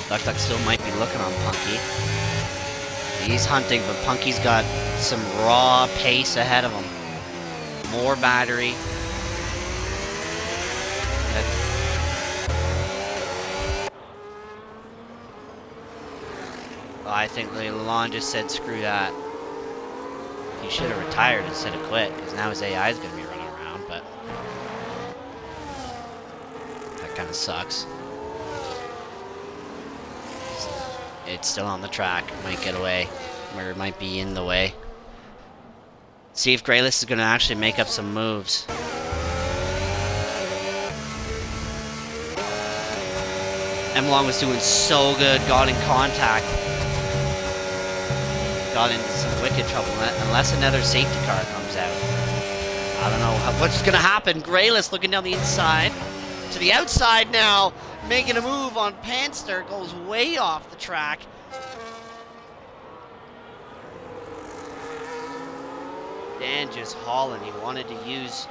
Duck Duck still might be looking on Punky. He's hunting, but Punky's got some raw pace ahead of him. More battery. Well, I think Lalonde just said screw that. He should have retired instead of quit, because now his AI is going to be running around, but that kind of sucks. It's still on the track. Might get away, or it might be in the way. See if Graylis is going to actually make up some moves. Emlong was doing so good, got in contact. Got into some wicked trouble, unless another safety car comes out. I don't know what's going to happen. Graylis looking down the inside. To the outside now. Making a move on Panster, goes way off the track. Dan just hauling. He wanted to use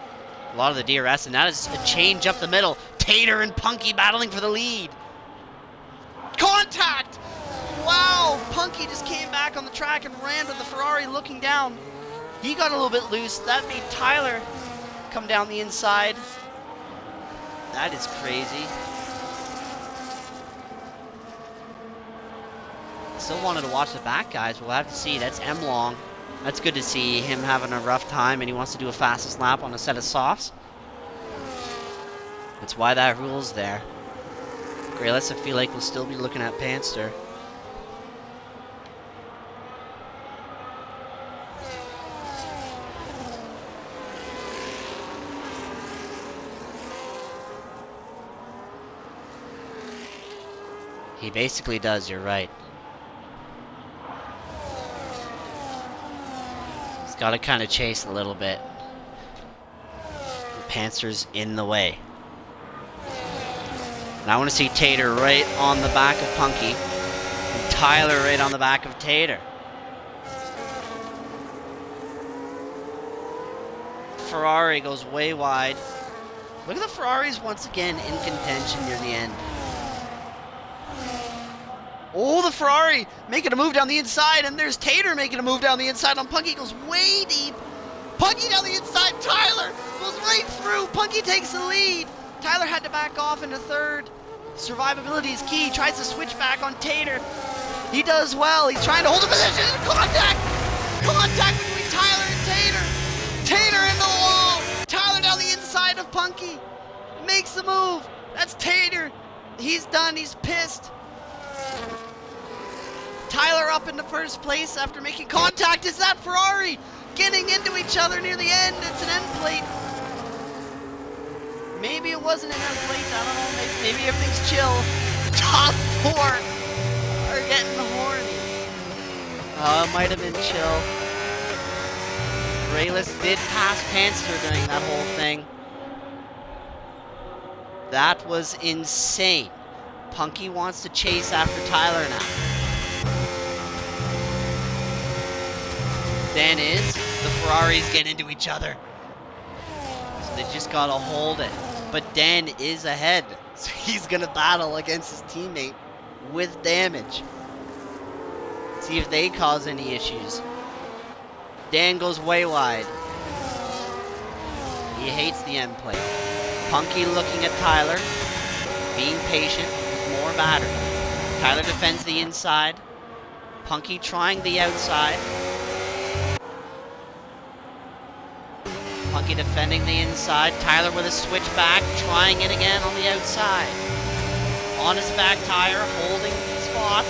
a lot of the DRS, and that is a change up the middle. Tater and Punky battling for the lead. Contact! Wow! Punky just came back on the track and ran with the Ferrari looking down. He got a little bit loose. That made Tyler come down the inside. That is crazy. Still wanted to watch the back, guys. We'll have to see. That's Emlong. That's good to see him having a rough time, and he wants to do a fastest lap on a set of softs. That's why that rule's there. Graylis, I feel like we'll still be looking at Panster. He basically does, you're right. He's got to kind of chase a little bit. The Panzer's in the way. And I want to see Tater right on the back of Punky. And Tyler right on the back of Tater. Ferrari goes way wide. Look at the Ferraris once again in contention near the end. Oh, the Ferrari making a move down the inside, and there's Tater making a move down the inside on Punky. Goes way deep. Punky down the inside. Tyler goes right through. Punky takes the lead. Tyler had to back off into third. Survivability is key. Tries to switch back on Tater. He does well. He's trying to hold the position. Contact! Contact between Tyler and Tater. Tater into the wall. Tyler down the inside of Punky. Makes the move. That's Tater. He's done. He's pissed. Tyler up into first place after making contact. Is that Ferrari getting into each other near the end? It's an end plate. Maybe it wasn't an end plate. I don't know. Maybe everything's chill. Top four are getting horny. It might have been chill. Graylis did pass Panster during that whole thing. That was insane. Punky wants to chase after Tyler now. Then the Ferraris get into each other. So they just gotta hold it. But Dan is ahead. So he's gonna battle against his teammate with damage. See if they cause any issues. Dan goes way wide. He hates the end plate. Punky looking at Tyler, being patient with more battery. Tyler defends the inside. Punky trying the outside. Punky defending the inside. Tyler with a switchback, trying it again on the outside. On his back tire, holding the spot.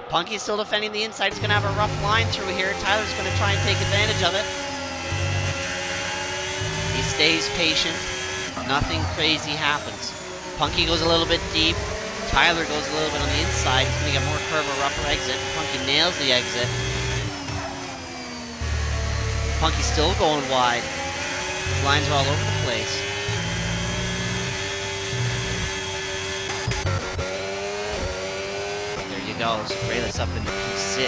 Punky's still defending the inside. He's going to have a rough line through here. Tyler's going to try and take advantage of it. He stays patient. Nothing crazy happens. Punky goes a little bit deep. Tyler goes a little bit on the inside. He's going to get more curve, a rougher exit. Punky nails the exit. Punky's still going wide. His lines are all over the place. There you go. So Graylick's up into P6.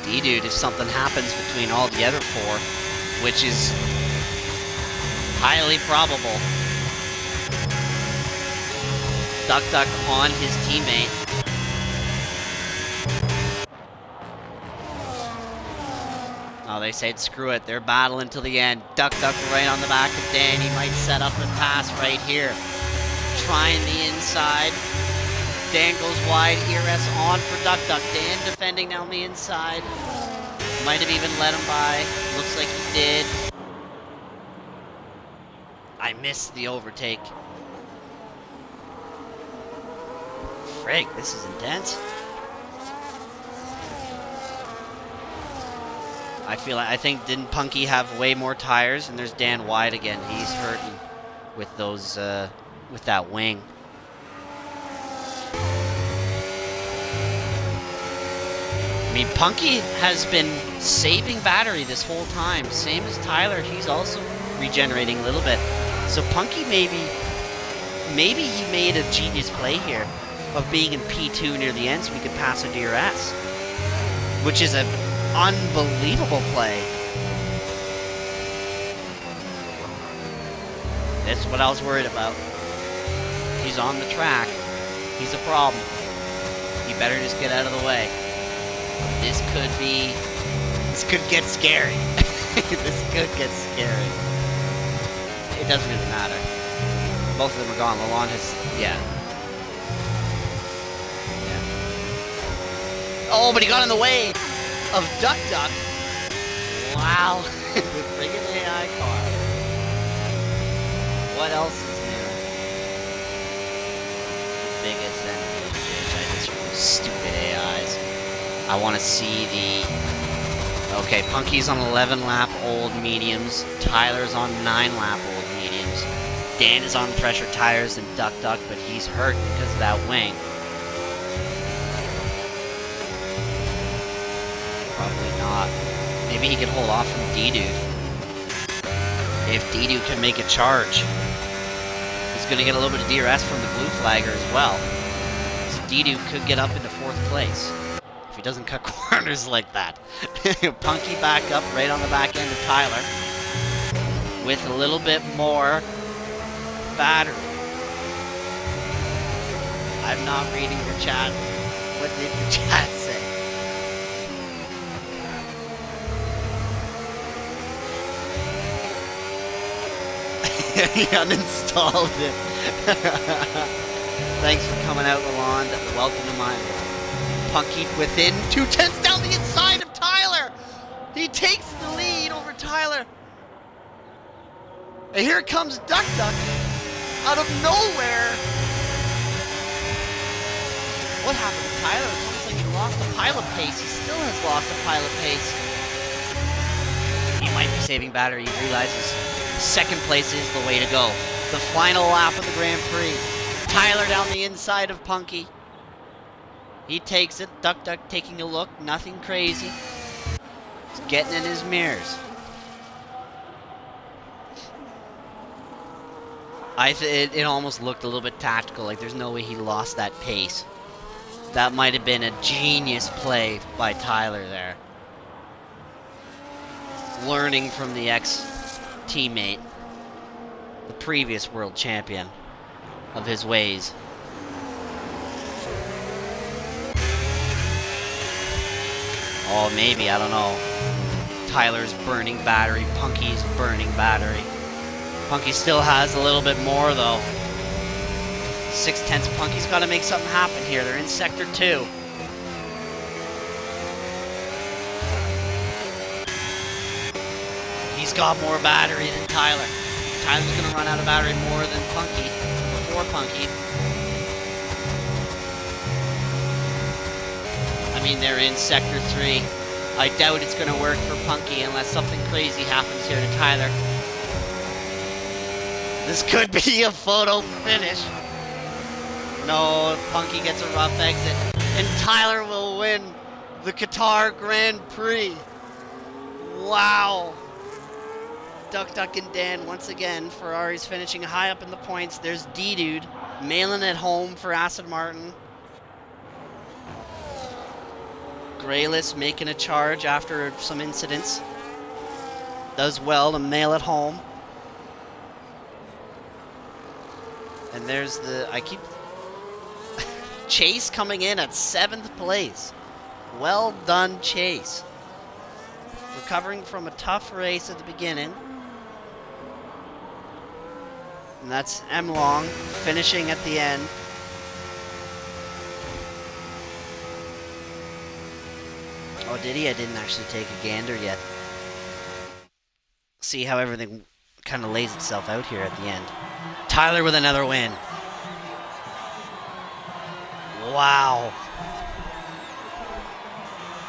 D-Dude, if something happens between all the other four, which is highly probable. Duck Duck on his teammate. Oh, they said screw it. They're battling till the end. Duck Duck right on the back of Dan. He might set up and pass right here. Trying the inside. Dan goes wide. ERS on for Duck Duck. Dan defending down the inside. Might have even let him by. Looks like he did. I missed the overtake. Frig, this is intense. I think didn't Punky have way more tires? And there's Dan wide again. He's hurting with those with that wing. I mean, Punky has been saving battery this whole time. Same as Tyler, he's also regenerating a little bit. So Punky maybe he made a genius play here of being in P2 near the end so we could pass a DRS, which is an unbelievable play. That's what I was worried about. He's on the track. He's a problem. He better just get out of the way. This could get scary. This could get scary. It doesn't really matter. Both of them are gone. Lalonde has, yeah. Oh, but he got in the way of Duck Duck. Wow. The friggin' AI car. What else is new? The biggest enemy of JHI. These stupid AIs. I want to see the... Okay, Punky's on 11 lap old mediums. Tyler's on 9 lap old mediums. Dan is on pressure tires and Duck Duck, but he's hurt because of that wing. Probably not. Maybe he can hold off from D-Dude. If D-Dude can make a charge. He's going to get a little bit of DRS from the blue flagger as well. So D-Dude could get up into 4th place. If he doesn't cut corners like that. Punky back up right on the back end of Tyler. With a little bit more battery. I'm not reading your chat. What did your chat say? He uninstalled it. Thanks for coming out, Lalonde. Welcome to mine. Punky within 2/10 down the inside of Tyler. He takes the lead over Tyler. And here comes Duck Duck out of nowhere. What happened to Tyler? It's almost like he lost a pile of pace. He still has lost a pile of pace. He might be saving battery. He realizes second place is the way to go. The final lap of the Grand Prix. Tyler down the inside of Punky. He takes it. Duck Duck taking a look. Nothing crazy. He's getting in his mirrors. It almost looked a little bit tactical. Like there's no way he lost that pace. That might have been a genius play by Tyler there. Learning from the ex-teammate. The previous world champion of his ways. Oh, maybe, I don't know. Tyler's burning battery, Punky's burning battery. Punky still has a little bit more though. 6/10. Punky's got to make something happen here. They're in Sector 2. He's got more battery than Tyler. Tyler's going to run out of battery more than Punky. Before Punky. I mean, they're in Sector 3. I doubt it's going to work for Punky unless something crazy happens here to Tyler. This could be a photo finish. No, Punky gets a rough exit. And Tyler will win the Qatar Grand Prix. Wow. Duck, Duck, and Dan once again. Ferrari's finishing high up in the points. There's D-Dude mailing it home for Aston Martin. Grayless making a charge after some incidents. Does well to mail it home. And there's Chase coming in at 7th place. Well done, Chase. Recovering from a tough race at the beginning. And that's M. Long finishing at the end. Oh, did he? I didn't actually take a gander yet. See how everything kind of lays itself out here at the end. Tyler with another win. Wow.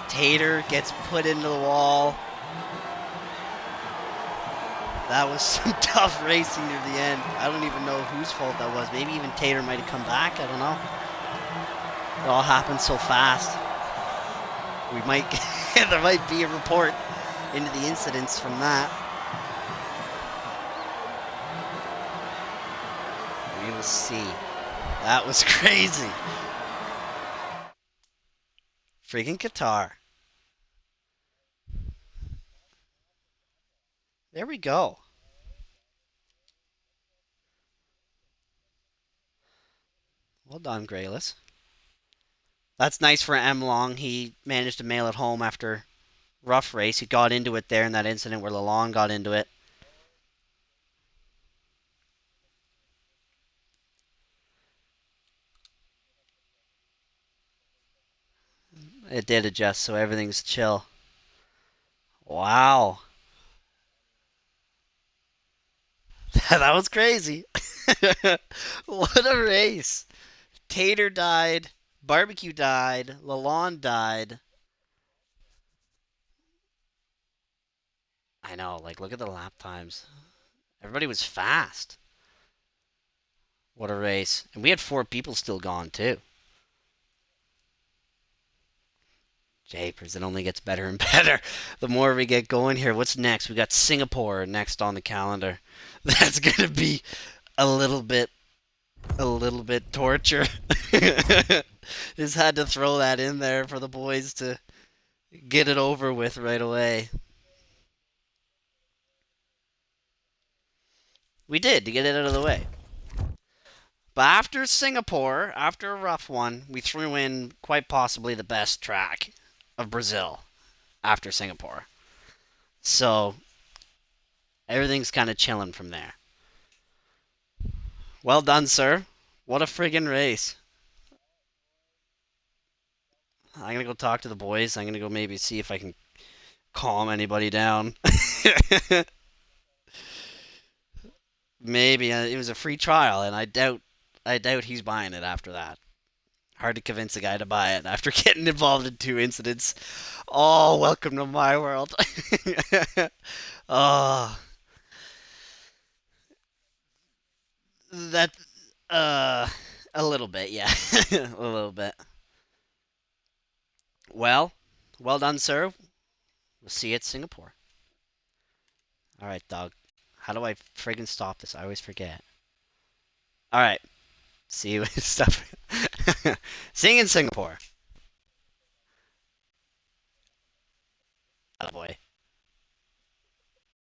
Tater gets put into the wall. That was some tough racing near the end. I don't even know whose fault that was. Maybe even Tater might have come back. I don't know. It all happened so fast. We might there might be a report into the incidents from that. We will see. That was crazy. Freaking Qatar. There we go. Well done, Grayless. That's nice for M. Long. He managed to mail it home after rough race. He got into it there in that incident where Lalonde got into it. It did adjust, so everything's chill. Wow. That was crazy. What a race. Tater died. Barbecue died. Lalonde died. I know, like, look at the lap times. Everybody was fast. What a race. And we had 4 people still gone, too. Japers, it only gets better and better the more we get going here. What's next? We got Singapore next on the calendar. That's gonna be a little bit torture. Just had to throw that in there for the boys to get it over with right away. We did to get it out of the way. But after Singapore, after a rough one, we threw in quite possibly the best track of Brazil after Singapore. So everything's kind of chilling from there. Well done, sir. What a friggin' race. I'm going to go talk to the boys. I'm going to go maybe see if I can calm anybody down. Maybe it was a free trial, and I doubt he's buying it after that. Hard to convince a guy to buy it after getting involved in 2 incidents. Oh, welcome to my world. Oh, that a little bit, yeah, a little bit. Well, well done, sir. We'll see you at Singapore. All right, dog. How do I friggin' stop this? I always forget. All right. See you with stuff. See you in Singapore. Oh boy.